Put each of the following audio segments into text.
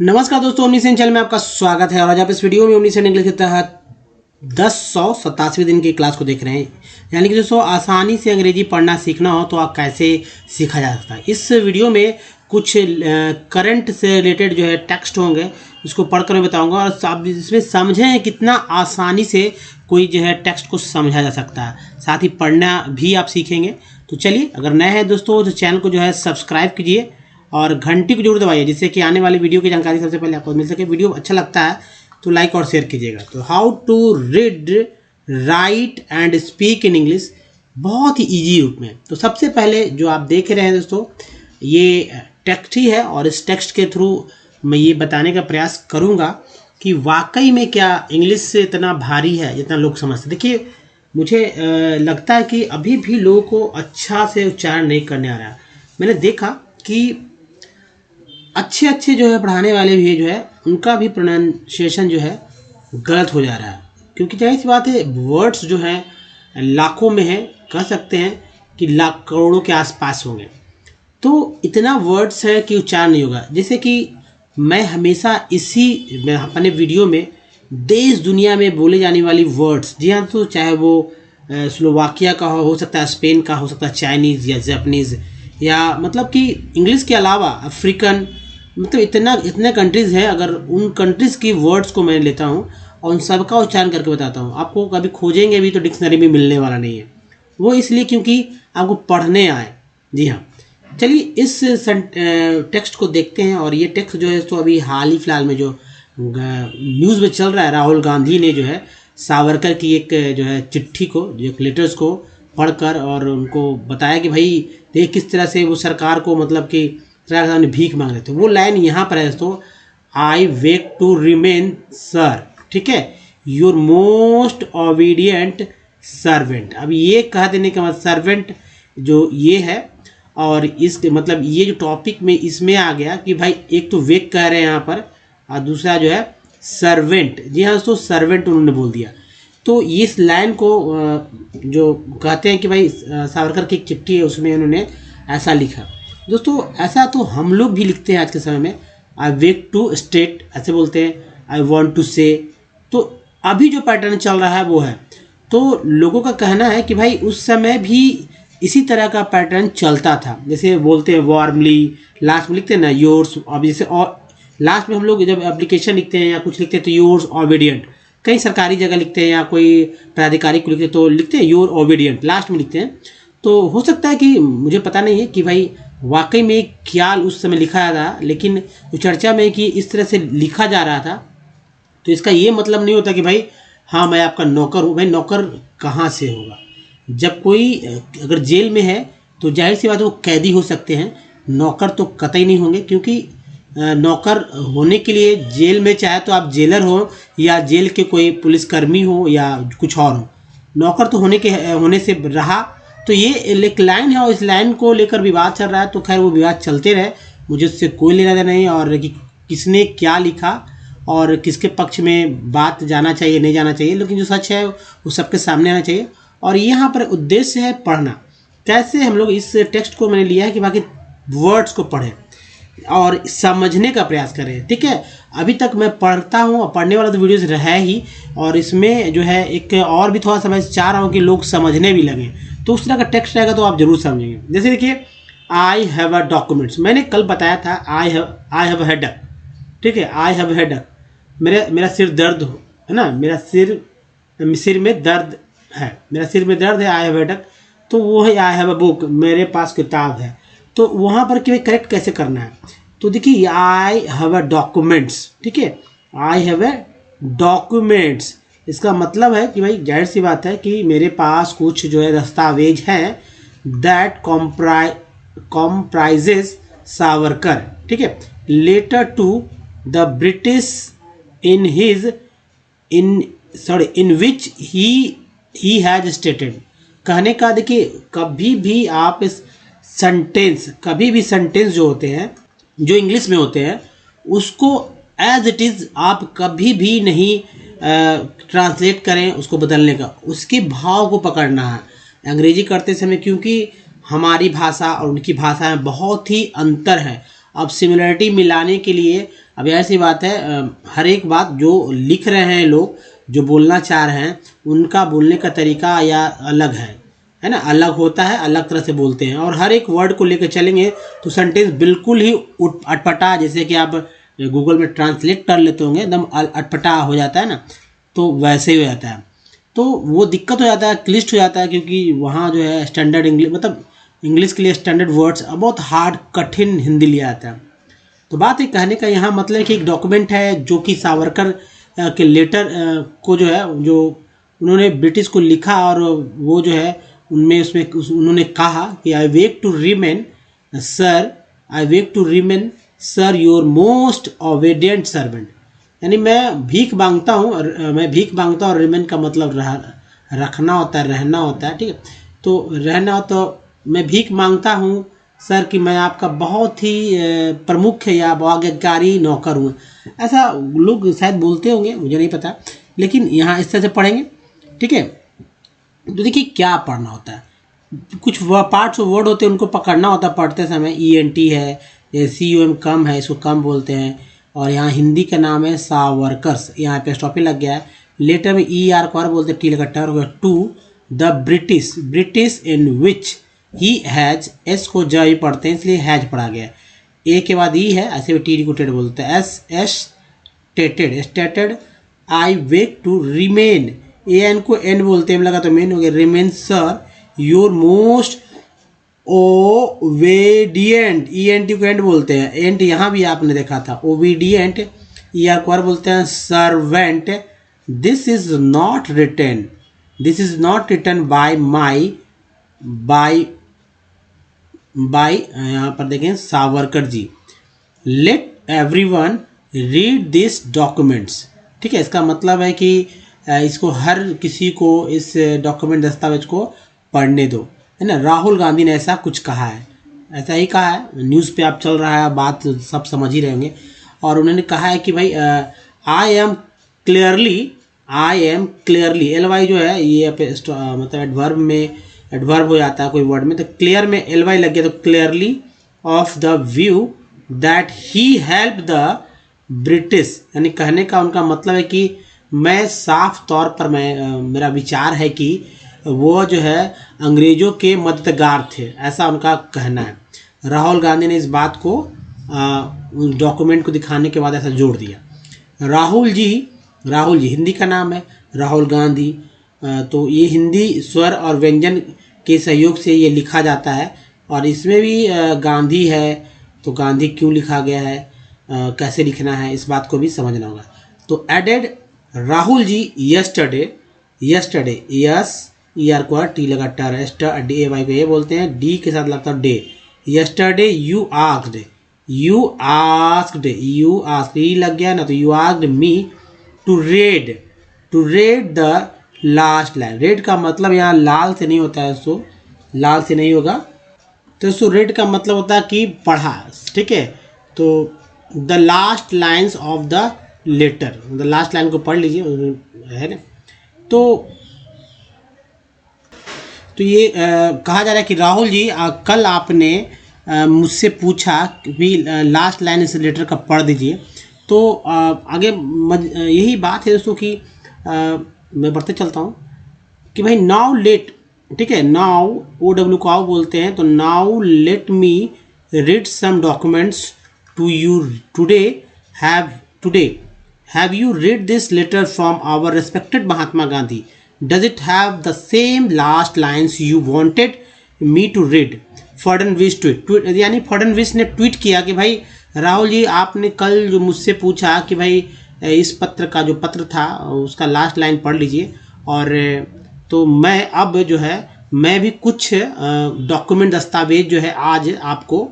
नमस्कार दोस्तों, ओमनीसेन चैनल में आपका स्वागत है। और आज आप इस वीडियो में ओमनीसेन इंग्लिश के तहत 1087वें दिन की क्लास को देख रहे हैं। यानी कि दोस्तों, आसानी से अंग्रेजी पढ़ना सीखना हो तो आप कैसे सीखा जा सकता है। इस वीडियो में कुछ करंट से रिलेटेड जो है टेक्स्ट होंगे, उसको पढ़कर मैं बताऊंगा और आप इसमें समझें कितना आसानी से कोई जो है टेक्स्ट को समझा जा सकता है। साथ ही पढ़ना भी आप सीखेंगे। तो चलिए, अगर नए हैं दोस्तों तो चैनल को जो है सब्सक्राइब कीजिए और घंटी को जरूर दबाइए, जिससे कि आने वाली वीडियो की जानकारी सबसे पहले आपको मिल सके। वीडियो अच्छा लगता है तो लाइक और शेयर कीजिएगा। तो how to read, write and speak in English, बहुत ही इजी रूप में। तो सबसे पहले जो आप देख रहे हैं दोस्तों, ये टेक्स्ट ही है और इस टेक्स्ट के थ्रू मैं ये बताने का प्रयास करूँगा कि वाकई में क्या इंग्लिश से इतना भारी है जितना लोग समझते। देखिए, मुझे लगता है कि अभी भी लोगों को अच्छा से उच्चारण नहीं करने आ रहा है। मैंने देखा कि अच्छे जो है पढ़ाने वाले भी जो है उनका भी प्रोनाउंसिएशन जो है गलत हो जा रहा है, क्योंकि जाहिर सी बात है वर्ड्स जो हैं लाखों में है, कह सकते हैं कि लाख करोड़ों के आसपास होंगे। तो इतना वर्ड्स है कि उच्चारण नहीं होगा। जैसे कि मैं हमेशा मैं अपने वीडियो में देश दुनिया में बोले जाने वाली वर्ड्स, जी हाँ, तो चाहे वो स्लोवाकिया का हो सकता है, स्पेन का हो सकता है, चाइनीज़ या जापानीज़, या मतलब कि इंग्लिश के अलावा अफ्रीकन, मतलब इतने कंट्रीज़ हैं। अगर उन कंट्रीज़ की वर्ड्स को मैं लेता हूँ और उन सब का उच्चारण करके बताता हूँ, आपको कभी खोजेंगे भी तो डिक्शनरी में मिलने वाला नहीं है। वो इसलिए क्योंकि आपको पढ़ने आए। जी हाँ, चलिए इस टेक्स्ट को देखते हैं। और ये टेक्स्ट जो है तो अभी हाल ही फिलहाल में जो न्यूज़ में चल रहा है, राहुल गांधी ने जो है सावरकर की एक जो है चिट्ठी को, जो एक लेटर्स को पढ़कर और उनको बताया कि भाई देख किस तरह से वो सरकार को, मतलब कि सरकार के सामने भीख मांग रहे थे। वो लाइन यहाँ पर है दोस्तों, आई वेक टू रिमेन सर, ठीक है, योर मोस्ट ओबीडियंट सर्वेंट। अब ये कह देने का मतलब सर्वेंट जो ये है, और इस मतलब ये जो टॉपिक में इसमें आ गया कि भाई एक तो वेक कह रहे हैं यहाँ पर और दूसरा जो है सर्वेंट। जी हाँ दोस्तों, सर्वेंट उन्होंने बोल दिया। तो इस लाइन को जो कहते हैं कि भाई सावरकर की एक चिट्ठी है, उसमें उन्होंने ऐसा लिखा। दोस्तों, ऐसा तो हम लोग भी लिखते हैं आज के समय में। आई वेक टू स्टेट ऐसे बोलते हैं, आई वॉन्ट टू से। तो अभी जो पैटर्न चल रहा है वो है। तो लोगों का कहना है कि भाई उस समय भी इसी तरह का पैटर्न चलता था। जैसे बोलते हैं वार्मली, लास्ट में लिखते हैं ना योर्स। अब जैसे और लास्ट में हम लोग जब एप्लीकेशन लिखते हैं या कुछ लिखते हैं तो योर्स ओबीडियंट, कई सरकारी जगह लिखते हैं या कोई प्राधिकारिक को लिखते हैं तो लिखते हैं योर ओबीडियंट, लास्ट में लिखते हैं। तो हो सकता है कि मुझे पता नहीं है कि भाई वाकई में क्या उस समय लिखा था, लेकिन चर्चा में कि इस तरह से लिखा जा रहा था। तो इसका ये मतलब नहीं होता कि भाई हाँ मैं आपका नौकर हूँ। भाई नौकर कहाँ से होगा? जब कोई अगर जेल में है तो जाहिर सी बात है वो कैदी हो सकते हैं, नौकर तो कतई नहीं होंगे। क्योंकि नौकर होने के लिए जेल में चाहे तो आप जेलर हो या जेल के कोई पुलिसकर्मी हो या कुछ और हो, नौकर तो होने से रहा। तो ये एक लाइन है और इस लाइन को लेकर विवाद चल रहा है। तो खैर वो विवाद चलते रहे, मुझे उससे कोई लेना देना नहीं। और कि किसने क्या लिखा और किसके पक्ष में बात जाना चाहिए नहीं जाना चाहिए, लेकिन जो सच है वो सबके सामने आना चाहिए। और यहाँ पर उद्देश्य है पढ़ना। कैसे हम लोग इस टेक्स्ट को मैंने लिया है कि बाकी वर्ड्स को पढ़ें और समझने का प्रयास करें, ठीक है। अभी तक मैं पढ़ता हूँ और पढ़ने वाला तो वीडियोस रहा ही, और इसमें जो है एक और भी थोड़ा सा मैं चाह रहा हूँ कि लोग समझने भी लगें। तो उस तरह का टेक्स्ट रहेगा तो आप जरूर समझेंगे। जैसे देखिए, आई हैव अ डॉक्यूमेंट्स, मैंने कल बताया था आई हैव हेडक, ठीक है, आई हैव हेडक, मेरा सिर दर्द हो, है ना, मेरा सिर में दर्द है, मेरा सिर में दर्द है, आई हैव हेडक। तो वो है आई हैव अ बुक, मेरे पास किताब है। तो वहाँ पर कि करेक्ट कैसे करना है, तो देखिए आई हैव अ डॉक्यूमेंट्स, ठीक है, आई हैव अ डॉक्यूमेंट्स, इसका मतलब है कि भाई जाहिर सी बात है कि मेरे पास कुछ जो है दस्तावेज हैं, दैट कॉम्प्राइजेस सावरकर, ठीक है, letter to the British in which he has stated. कहने का देखिए, कभी भी आप इस कभी भी सेंटेंस जो होते हैं जो इंग्लिश में होते हैं उसको एज इट इज़ आप कभी भी नहीं ट्रांसलेट करें, उसको बदलने का, उसके भाव को पकड़ना है अंग्रेजी करते समय। क्योंकि हमारी भाषा और उनकी भाषा में बहुत ही अंतर है। अब सिमिलरिटी मिलाने के लिए अब ऐसी बात है, हर एक बात जो लिख रहे हैं लोग, जो बोलना चाह रहे हैं, उनका बोलने का तरीका या अलग है ना, अलग होता है, अलग तरह से बोलते हैं। और हर एक वर्ड को लेकर चलेंगे तो सेंटेंस बिल्कुल ही अटपटा, जैसे कि आप गूगल में ट्रांसलेट कर लेते होंगे, एकदम अटपटा हो जाता है ना, तो वैसे ही हो जाता है। तो वो दिक्कत हो जाता है, क्लिष्ट हो जाता है, क्योंकि वहाँ जो है स्टैंडर्ड इंग्लिश, मतलब इंग्लिश के लिए स्टैंडर्ड वर्ड्स बहुत हार्ड, कठिन हिंदी लिया जाता है। तो बात है कहने का यहाँ मतलब कि एक डॉक्यूमेंट है जो कि सावरकर के लेटर को जो है, जो उन्होंने ब्रिटिश को लिखा, और वो जो है उनमें उन्होंने कहा कि I wake to remain sir, I wake to remain sir your most obedient servant. यानी मैं भीख मांगता हूँ, मैं भीख मांगता हूँ, और रिमेन का मतलब रखना होता है, रहना होता है, ठीक है। तो रहना हो तो मैं भीख मांगता हूँ सर कि मैं आपका बहुत ही प्रमुख या आज्ञाकारी नौकर हूँ। ऐसा लोग शायद बोलते होंगे, मुझे नहीं पता, लेकिन यहाँ इस तरह से पढ़ेंगे, ठीक है। तो देखिए क्या पढ़ना होता है, कुछ पार्ट्स ऑफ वर्ड होते हैं, उनको पकड़ना होता है पढ़ते समय। ENT है, CUM कम है, इसको कम बोलते हैं। और यहाँ हिंदी का नाम है सावरकर्स, यहाँ पे स्टॉपी लग गया है। लेटर में ER को और बोलते हैं, टी लगा टर हो गया। To the British, British in which he has, एस को ज ही पढ़ते हैं इसलिए हैज पढ़ा गया। ए के बाद ई है, ऐसे भी टी को टेड बोलते हैं। As stated, stated I wake to remain, N को एन बोलते हैं, लगा तो मेन हो गया। Remain sir your most obedient, ENT को एंड बोलते हैं, एंड यहाँ भी आपने देखा था। ओबीडिएंट ER को आर बोलते हैं servant. This is not written, this is not written by my, by यहाँ पर देखें Savarkar ji. Let everyone read this documents, ठीक है। इसका मतलब है कि इसको हर किसी को इस डॉक्यूमेंट, दस्तावेज को पढ़ने दो, है ना। राहुल गांधी ने ऐसा कुछ कहा है, ऐसा ही कहा है, न्यूज़ पे आप चल रहा है, बात सब समझ ही रहे होंगे। और उन्होंने कहा है कि भाई आई एम क्लियरली, LY जो है ये मतलब एडवर्ब में, एडवर्ब हो जाता है कोई वर्ड में, तो क्लियर में LY लग गया, तो clearly of the view that he help the British. यानी कहने का उनका मतलब है कि मैं साफ तौर पर, मेरा विचार है कि वो जो है अंग्रेजों के मददगार थे, ऐसा उनका कहना है। राहुल गांधी ने इस बात को डॉक्यूमेंट को दिखाने के बाद ऐसा जोड़ दिया। राहुल जी हिंदी का नाम है, राहुल गांधी। तो ये हिंदी स्वर और व्यंजन के सहयोग से ये लिखा जाता है। और इसमें भी गांधी है, तो गांधी क्यों लिखा गया है, कैसे लिखना है, इस बात को भी समझना होगा। तो added Rahul ji yesterday, yes ER को टी लगा टर, DAY को ये बोलते हैं, डी के साथ लगता है day. Yesterday you asked, E लग गया ना, तो you asked me to read the last line. Read का मतलब यहाँ लाल से नहीं होता है, सो लाल से नहीं होगा, तो सो रेड का मतलब होता है कि पढ़ा, ठीक है। तो the last lines of the letter, the last line को पढ़ लीजिए, है ना। तो ये कहा जा रहा है कि राहुल जी कल आपने मुझसे पूछा कि लास्ट लाइन इस लेटर का पढ़ दीजिए। तो आगे यही बात है दोस्तों कि मैं बढ़ते चलता हूँ कि भाई नाउ लेट, ठीक है, नाउ OW को आओ बोलते हैं, तो now let me read some documents to you today. Have you read this letter from our respected Mahatma Gandhi? Does it have the same last lines you wanted me to read? Fadnavis tweet, यानी फडणवीस ने tweet किया कि भाई राहुल जी आपने कल जो मुझसे पूछा कि भाई इस पत्र का जो पत्र था उसका लास्ट लाइन पढ़ लीजिए। और तो मैं अब जो है मैं भी कुछ डॉक्यूमेंट, दस्तावेज जो है आज आपको,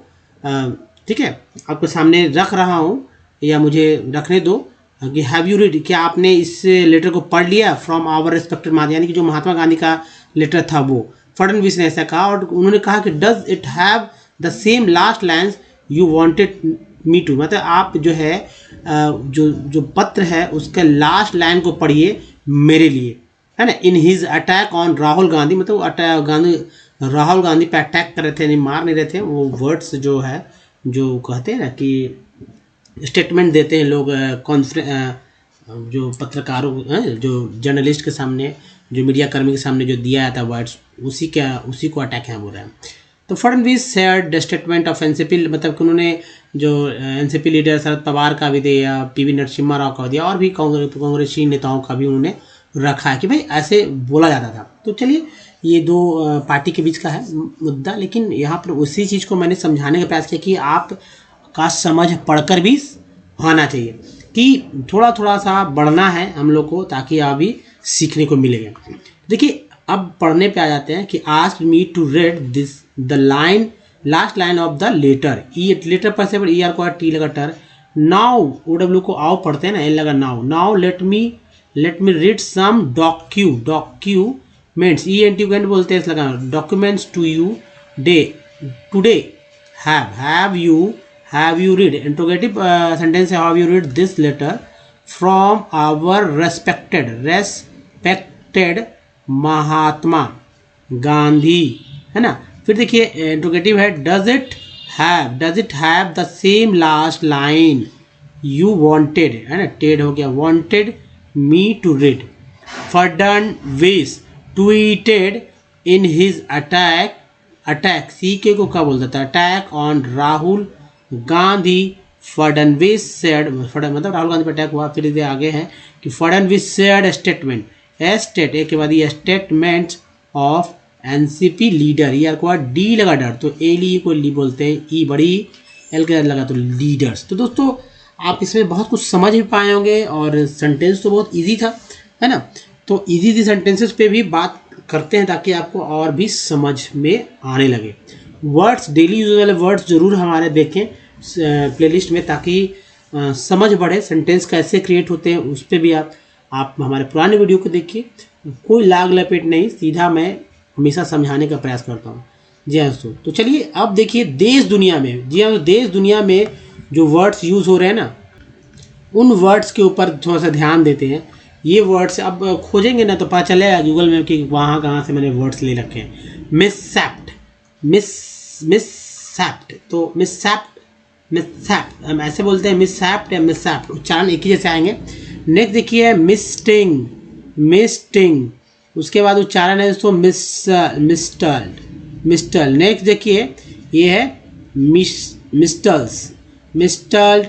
ठीक है, आपके सामने रख रहा हूँ, या मुझे रखने दो कि हैव यू रीड, क्या आपने इस लेटर को पढ़ लिया फ्रॉम आवर रेस्पेक्टेड महात्मा, यानी कि जो महात्मा गांधी का लेटर था वो। फडणवीस ने ऐसा कहा, और उन्होंने कहा कि does it have the same last lines you wanted me to, मतलब आप जो है जो पत्र है उसके लास्ट लाइन को पढ़िए मेरे लिए, है ना। इन his attack on Rahul Gandhi, मतलब राहुल गांधी पे अटैक कर रहे थे, नहीं मार नहीं रहे थे, वो वर्ड्स जो है जो कहते हैं ना कि स्टेटमेंट देते हैं लोग जो पत्रकारों जो जर्नलिस्ट के सामने, जो मीडिया कर्मी के सामने जो दिया जाता है वर्ड्स, उसी को अटैक यहाँ बोल रहे हैं। तो Fadnavis shared statement of NCP, मतलब कि उन्होंने जो एनसीपी लीडर शरद पवार का भी दिया, पीवी नरसिम्हा राव का दिया, और भी कांग्रेसी नेताओं का भी उन्होंने रखा है कि भाई ऐसे बोला जाता था। तो चलिए, ये दो पार्टी के बीच का है मुद्दा, लेकिन यहाँ पर उसी चीज़ को मैंने समझाने का प्रयास किया कि आप का समझ पढ़कर भी होना चाहिए, कि थोड़ा थोड़ा सा बढ़ना है हम लोग को, ताकि अभी सीखने को मिलेगा। देखिए, अब पढ़ने पे आ जाते हैं कि ask me to read this the line, last line of the letter. E letter पर से ई आर को टी लगा टर, नाउ ओ डब्ल्यू को आओ पढ़ते हैं ना, एल लगा now. Now let me read some documents, E N T बोलते हैं, लगा documents to you day today. Have you read interrogative sentence, have you read this letter from our respected Mahatma Gandhi, है ना। फिर देखिए इंट्रोगेटिव है, does it have the same last line you wanted, है ना, टेड हो गया, wanted me to read. Fadnavis tweeted in his attack सी के को क्या बोलता था, attack on Rahul Gandhi. Fadnavis said, मतलब राहुल गांधी पर अटैक हुआ। फिर इधर आगे है कि फडणवीस सेड स्टेटमेंट, एक के बाद ये statement of NCP leader, E R को डी लगा डर, तो ए ली को ली बोलते हैं, ई बड़ी एल के लगा तो लीडर्स। तो दोस्तों, आप इसमें बहुत कुछ समझ भी पाए होंगे, और सेंटेंस तो बहुत इजी था, है ना। तो इजी सेंटेंसेस पे भी बात करते हैं ताकि आपको और भी समझ में आने लगे। वर्ड्स, डेली यूज वाले वर्ड्स जरूर हमारे देखें प्लेलिस्ट में, ताकि समझ बढ़े, सेंटेंस कैसे क्रिएट होते हैं उस पर भी आप हमारे पुराने वीडियो को देखिए। कोई लाग लपेट नहीं, सीधा मैं हमेशा समझाने का प्रयास करता हूँ। जी हाँ दोस्तों, तो चलिए अब देखिए देश दुनिया में, जी हाँ, देश दुनिया में जो वर्ड्स यूज़ हो रहे हैं ना, उन वर्ड्स के ऊपर थोड़ा सा ध्यान देते हैं। ये वर्ड्स अब खोजेंगे ना तो पता चलेगा गूगल में कि वहाँ कहाँ से मैंने वर्ड्स ले रखे हैं। मिससेप्ट, मिससेप्ट, तो मिससेप्ट हम ऐसे बोलते हैं, मिससेप्ट या मिससेप्ट, उच्चारण एक ही जैसे आएंगे। नेक्स्ट देखिए मिस्टिंग, उसके बाद उच्चारण है दोस्तों मिस्टल। नेक्स्ट देखिए ये है मिस्टल्ड।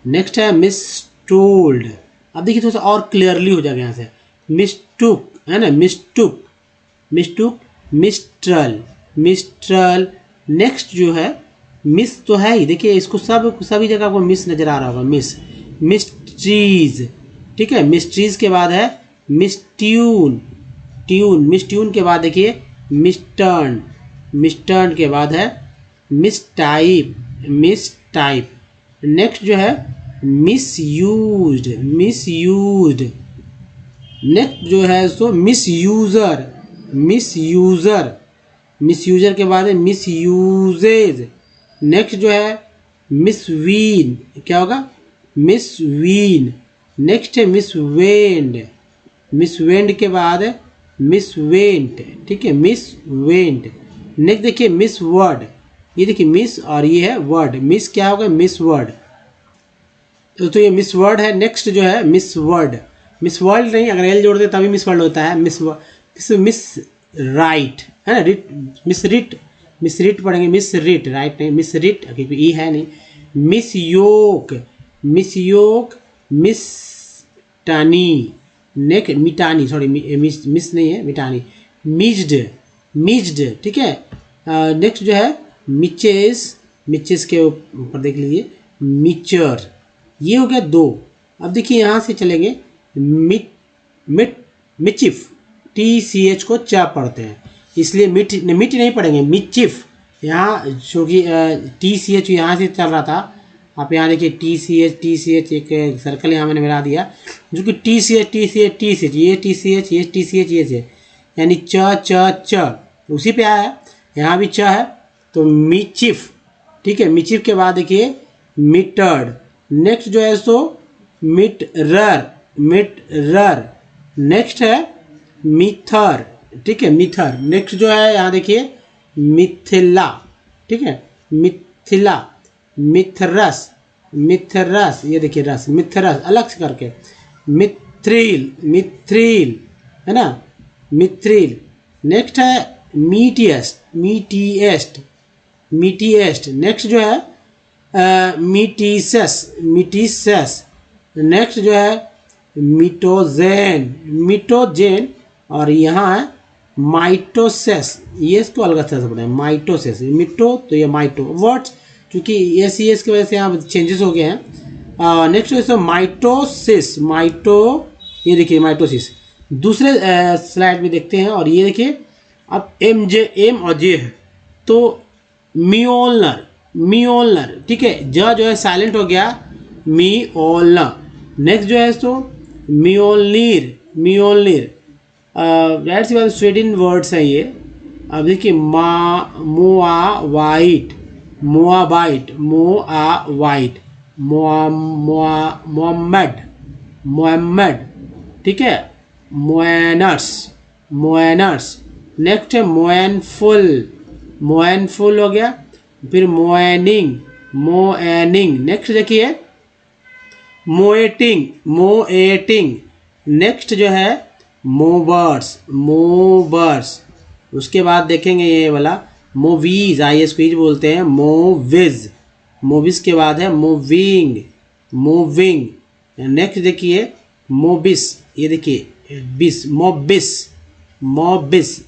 नेक्स्ट है मिस्टोल्ड। अब देखिए थोड़ा सा और क्लियरली हो जाएगा यहाँ से, मिस्टुक, है ना, मिस्टुक, मिस्ट्रल। नेक्स्ट जो है मिस तो है ही, देखिए इसको सभी जगह को मिस नजर आ रहा होगा, मिस्ट्रीज, ठीक है। मिस्ट्रीज के बाद है मिस्ट्यून के बाद देखिए मिस्टर्न के बाद है मिसटाइप। नेक्स्ट जो है मिसयूज्ड। नेक्स्ट जो है सो मिसयूजर के बाद है मिसयूजेज। नेक्स्ट जो है मिसवीन, क्या होगा, मिसवीन। नेक्स्ट है मिसवेंड के बाद है मिसवेंट, ठीक है, मिसवेंट। नेक्स्ट देखिए मिस वर्ड, ये देखिए मिस और ये है वर्ड, मिस क्या होगा, मिस वर्ड, तो ये मिस वर्ड है। नेक्स्ट जो है मिस वर्ल्ड नहीं, अगर एल जोड़ दे तभी मिस वर्ल्ड होता है। मिस राइट, है ना, मिस रिट पढ़ेंगे, मिस रिट, राइट नहीं, मिस रिट क्योंकि ई है नहीं। मिस योक, मिस टानी, नेक्स्ट मिटानी, सॉरी मिस नहीं है, मिटानी, मिज्ड, ठीक है। नेक्स्ट जो है मिचेस के ऊपर देख लीजिए मिचर, ये हो गया 2। अब देखिए यहाँ से चलेंगे मिचिफ, TCH को चा पढ़ते हैं, इसलिए मिट नहीं पढ़ेंगे, मिचिफ। यहाँ चूँकि TCH यहाँ से चल रहा था, आप यहाँ देखिए TCH एक सर्कल यहाँ मैंने मिला दिया, जो कि TCH ये TCH यानी च उसी पे आया है, यहाँ भी च है, तो मिचिफ, ठीक है। मिचिफ के बाद देखिए मिटर्ड। नेक्स्ट जो है सो मिटरर। नेक्स्ट है मिथर, ठीक है, मिथर। नेक्स्ट जो है यहाँ देखिए मिथिला, ठीक है, मिथिला, मिथरस। मिथरस, ये देखिए रस, मिथरस अलग से करके, मिथ्रिल, मिथ्रिल है ना, मिथ्रिल। नेक्स्ट है मीटियस्ट, मीटिएस्ट, मीटिएस्ट। नेक्स्ट जो है मीटिसस, मीटिसस। नेक्स्ट जो है मिटोजेन, मिटोजेन। और यहाँ है माइटोसिस, ये इसको अलग से पढ़े, माइटोसिस, मिटो तो ये माइटो वर्ड्स, क्योंकि एस सी एस की वजह से यहाँ चेंजेस हो गए हैं। नेक्स्ट है माइटोसिस, माइटो, ये देखिए माइटोसिस। दूसरे स्लाइड में देखते हैं, और ये देखिए अब एम जे, एम और जे है तो मियोलर, मियोलर, ठीक है, जो है साइलेंट हो गया, मियोलर। नेक्स्ट जो है तो मियोलनीर, मियोलनीर। जाहिर सी बात स्वीडन वर्ड्स हैं ये। अब देखिए मोआ वाइट, मोआ वाइट, मोआ वाइट, मोहम्मद, मोहम्मद, ठीक है, मोएनर्स, मोएनर्स। नेक्स्ट है मोएनफुल, मोएनफुल हो गया। फिर मोएनिंग, मोएनिंग। नेक्स्ट देखिए मोएटिंग, मोएटिंग। नेक्स्ट जो है मोवर्स, मोवर्स। उसके बाद देखेंगे ये वाला मोवीज, आई स्क्वीज बोलते हैं, मोविज, मोविज के बाद है मूविंग, मूविंग। नेक्स्ट देखिए मोबिस, ये देखिए बिस, मोबिस, मोबिस।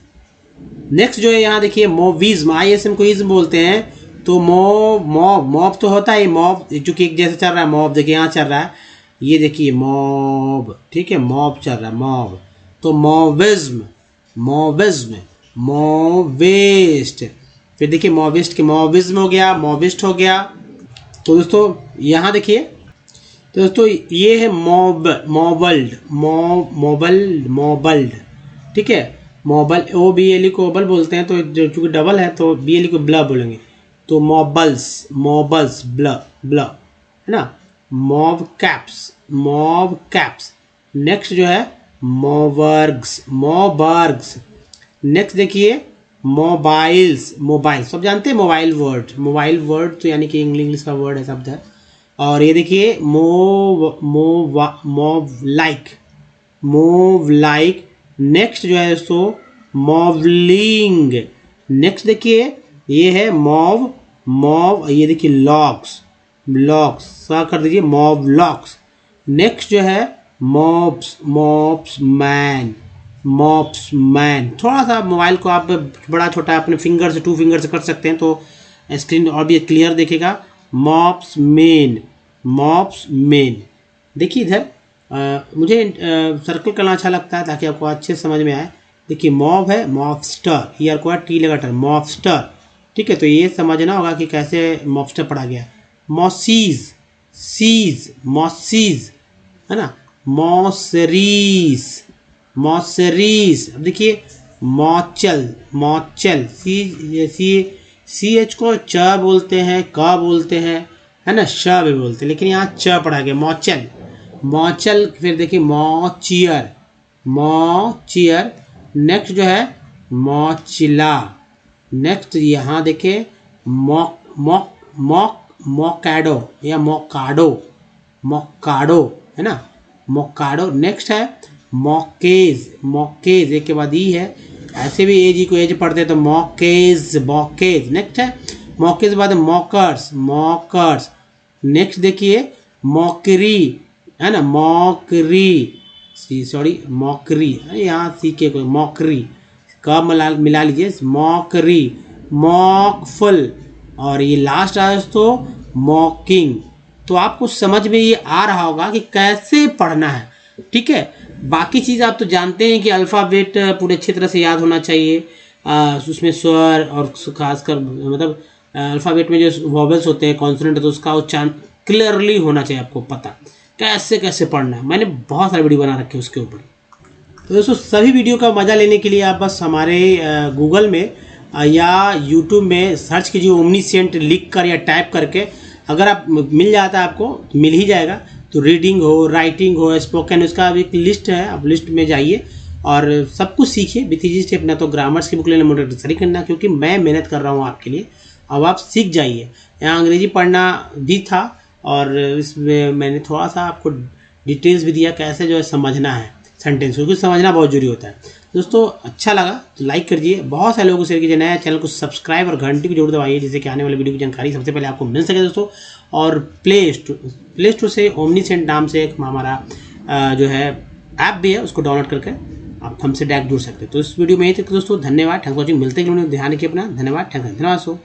नेक्स्ट जो है यहाँ देखिए मोविज्म, ISM को इज्म बोलते हैं, तो मॉब, मॉब तो होता है, मॉब चूंकि एक जैसे चल रहा है, मॉब देखिए यहाँ चल रहा है, ये देखिए मॉब, ठीक है, मॉब चल रहा है, मॉब, तो मॉविज्म, मॉविज्म, मॉविस्ट। फिर देखिए मॉविस्ट के मॉविज्म हो गया, मॉविस्ट हो गया। तो दोस्तों यहाँ देखिए, तो दोस्तों ये है मॉब, मॉबल्ड, मॉबल्ड, मॉबल्ड, ठीक है, मॉबल, OBLE को ओबल बोलते हैं, तो चूंकि डबल है तो BLE को ब्ल बोलेंगे, तो मॉबल्स, मॉबल्स, ब्ल, ब्ल है ना। Mob caps, mob caps. Next जो है मॉबर्ग्स, मॉबर्ग्स। नेक्स्ट देखिए मोबाइल्स, मोबाइल सब जानते हैं, मोबाइल वर्ड, मोबाइल वर्ड तो यानी कि इंग्लिश का वर्ड है, शब्द है। और ये देखिए mauve like, mauve like. Next जो है दोस्तों मॉवलिंग। नेक्स्ट देखिए ये है मॉव, मॉव, ये देखिए लॉक्स, लॉक्स, सा कर दीजिए, मॉव लॉक्स। नेक्स्ट जो है mops, mops man, mops man. थोड़ा सा मोबाइल को आप बड़ा छोटा अपने फिंगर से, 2 फिंगर से कर सकते हैं तो स्क्रीन और भी क्लियर देखेगा। Mops main, mops main. देखिए इधर मुझे सर्कल करना अच्छा लगता है ताकि आपको अच्छे समझ में आए। देखिए मॉब है, मॉबस्टर, ये आपको टी लगा टर, मॉबस्टर, ठीक है, तो ये समझना होगा कि कैसे मॉबस्टर पढ़ा गया। मॉसीज, सीज, मॉसीज है ना, मॉसरीज, मॉसरीज। अब देखिए मॉचल, मॉचल, सी एच को च बोलते हैं, क बोलते हैं, है ना, श भी बोलते हैं, लेकिन यहाँ च पढ़ा गया, मॉचल, मॉचल। फिर देखिए मॉचियर, मॉचियर। नेक्स्ट जो है मॉचिला। नेक्स्ट यहाँ देखिए मॉक, मॉक, मॉक, मॉकैडो या मॉकाडो, मॉकाडो है ना, मॉकाडो। नेक्स्ट है मॉकेज, मॉकेज एक के बाद ई है, ऐसे भी एज को एज पढ़ते हैं तो मॉकेज, मॉकेज। नेक्स्ट है मॉकेज के बाद मॉकर्स, मॉकर्स। नेक्स्ट देखिए मॉकरी है ना, मॉकरी, सॉरी मॉकरी, यहाँ सी के कोई मॉकरी, कब मिला लीजिए, मॉकरी, मॉकफुल। और ये लास्ट आया तो मॉकिंग। तो आपको समझ में ये आ रहा होगा कि कैसे पढ़ना है, ठीक है। बाकी चीज़ आप तो जानते हैं कि अल्फ़ाबेट पूरे अच्छी तरह से याद होना चाहिए, उसमें स्वर और खासकर मतलब अल्फ़ाबेट में जो वॉवेल्स होते हैं, कॉन्सोनेंट, तो उसका उच्चारण क्लियरली होना चाहिए, आपको पता कैसे कैसे पढ़ना है। मैंने बहुत सारे वीडियो बना रखे हैं उसके ऊपर। तो दोस्तों सभी वीडियो का मज़ा लेने के लिए आप बस हमारे गूगल में या यूट्यूब में सर्च कीजिए ओमनीसेंट लिख कर या टाइप करके, अगर आप मिल जाता है, आपको मिल ही जाएगा। तो रीडिंग हो, राइटिंग हो, स्पोकन, उसका एक लिस्ट है, आप लिस्ट में जाइए और सब कुछ सीखिए विथ इजी स्टेप। ना तो ग्रामर्स की बुक लेना मोटिवेट करना, क्योंकि मैं मेहनत कर रहा हूँ आपके लिए, अब आप सीख जाइए। यहाँ अंग्रेजी पढ़ना भी था और इसमें मैंने थोड़ा सा आपको डिटेल्स भी दिया कैसे जो है समझना है सेंटेंस को, क्योंकि समझना बहुत जरूरी होता है। दोस्तों अच्छा लगा तो लाइक कर दिए, बहुत सारे लोगों को शेयर कीजिए, नया चैनल को सब्सक्राइब और घंटी भी जरूर दबाइए जिससे कि आने वाले वीडियो की जानकारी सबसे पहले आपको मिल सके दोस्तों। और प्ले स्टोर से ओमनीसेंट नाम से एक हमारा जो है ऐप भी है, उसको डाउनलोड करके आप हमसे डायरेक्ट जुड़ सकते हैं। तो इस वीडियो में यही तक दोस्तों, धन्यवाद, थैंक्स फॉर वॉचिंग, मिलते हैं ध्यान रखिए अपना, धन्यवाद, धन्यवाद दोस्तों।